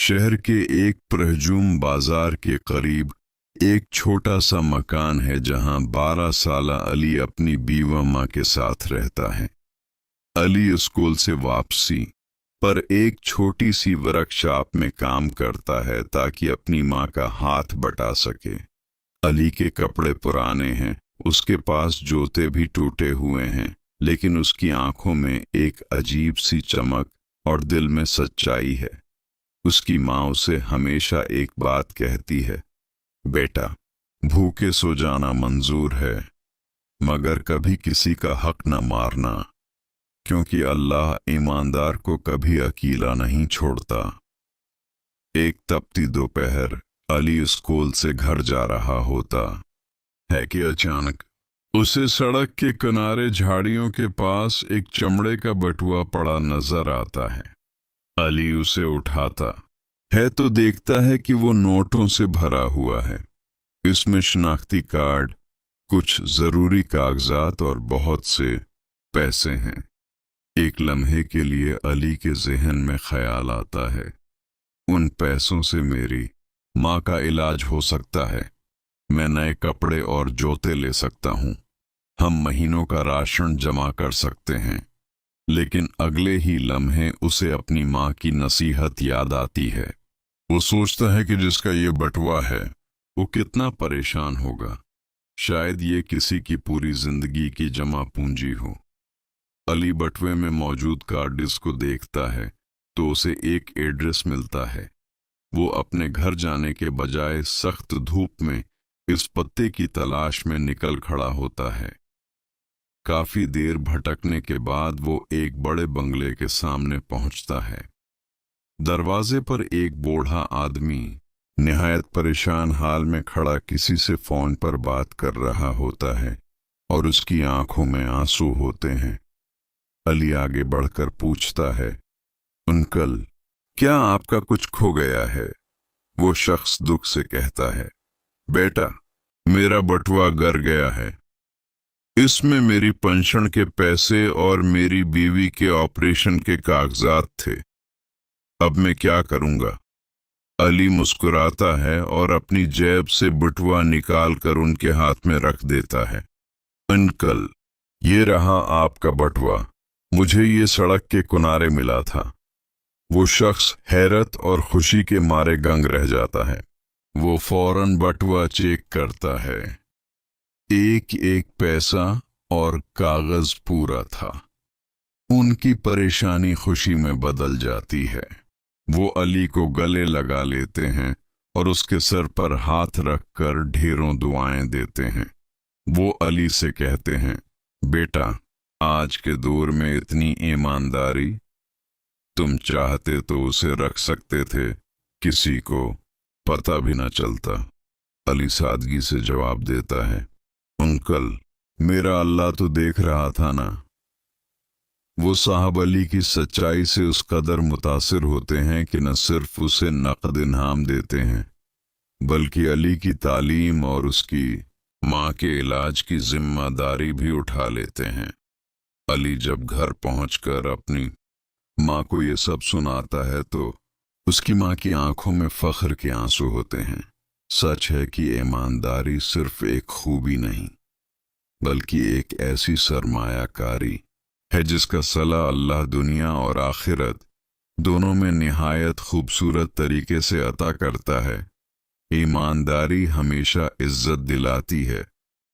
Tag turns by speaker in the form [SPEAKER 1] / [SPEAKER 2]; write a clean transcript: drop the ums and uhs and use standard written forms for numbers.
[SPEAKER 1] शहर के एक परहजूम बाजार के करीब एक छोटा सा मकान है जहां 12 साला अली अपनी बीवा माँ के साथ रहता है। अली स्कूल से वापसी पर एक छोटी सी वर्कशॉप में काम करता है ताकि अपनी माँ का हाथ बटा सके। अली के कपड़े पुराने हैं, उसके पास जूते भी टूटे हुए हैं, लेकिन उसकी आंखों में एक अजीब सी चमक और दिल में सच्चाई है। उसकी माँ उसे हमेशा एक बात कहती है, बेटा, भूखे सो जाना मंजूर है, मगर कभी किसी का हक न मारना, क्योंकि अल्लाह ईमानदार को कभी अकेला नहीं छोड़ता। एक तपती दोपहर अली स्कूल से घर जा रहा होता है कि अचानक उसे सड़क के किनारे झाड़ियों के पास एक चमड़े का बटुआ पड़ा नजर आता है। अली उसे उठाता है तो देखता है कि वो नोटों से भरा हुआ है। इसमें शनाख्ती कार्ड, कुछ जरूरी कागजात और बहुत से पैसे हैं। एक लम्हे के लिए अली के जहन में ख्याल आता है, उन पैसों से मेरी माँ का इलाज हो सकता है, मैं नए कपड़े और जूते ले सकता हूँ, हम महीनों का राशन जमा कर सकते हैं। लेकिन अगले ही लम्हे उसे अपनी माँ की नसीहत याद आती है। वो सोचता है कि जिसका ये बटुआ है वो कितना परेशान होगा, शायद ये किसी की पूरी जिंदगी की जमा पूंजी हो। अली बटुए में मौजूद कार्ड डिस्क को देखता है तो उसे एक एड्रेस मिलता है। वो अपने घर जाने के बजाय सख्त धूप में इस पत्ते की तलाश में निकल खड़ा होता है। काफी देर भटकने के बाद वो एक बड़े बंगले के सामने पहुंचता है। दरवाजे पर एक बूढ़ा आदमी निहायत परेशान हाल में खड़ा किसी से फोन पर बात कर रहा होता है और उसकी आंखों में आंसू होते हैं। अली आगे बढ़कर पूछता है, अंकल, क्या आपका कुछ खो गया है? वो शख्स दुख से कहता है, बेटा, मेरा बटुआ गिर गया है, इसमें मेरी पेंशन के पैसे और मेरी बीवी के ऑपरेशन के कागजात थे, अब मैं क्या करूंगा? अली मुस्कुराता है और अपनी जेब से बटुआ निकालकर उनके हाथ में रख देता है। अंकल, ये रहा आपका बटुआ, मुझे ये सड़क के किनारे मिला था। वो शख्स हैरत और खुशी के मारे दंग रह जाता है। वो फौरन बटुआ चेक करता है, एक एक पैसा और कागज पूरा था। उनकी परेशानी खुशी में बदल जाती है। वो अली को गले लगा लेते हैं और उसके सर पर हाथ रखकर ढेरों दुआएं देते हैं। वो अली से कहते हैं, बेटा, आज के दौर में इतनी ईमानदारी, तुम चाहते तो उसे रख सकते थे, किसी को पता भी न चलता। अली सादगी से जवाब देता है, अंकल, मेरा अल्लाह तो देख रहा था ना। वो साहब अली की सच्चाई से उस कदर मुतासिर होते हैं कि न सिर्फ उसे नकद इनाम देते हैं, बल्कि अली की तालीम और उसकी माँ के इलाज की जिम्मेदारी भी उठा लेते हैं। अली जब घर पहुंचकर अपनी माँ को ये सब सुनाता है तो उसकी माँ की आंखों में फख्र के आंसू होते हैं। सच है कि ईमानदारी सिर्फ एक खूबी नहीं, बल्कि एक ऐसी सरमायाकारी है जिसका सला अल्लाह दुनिया और आखिरत दोनों में निहायत खूबसूरत तरीके से अता करता है। ईमानदारी हमेशा इज्जत दिलाती है,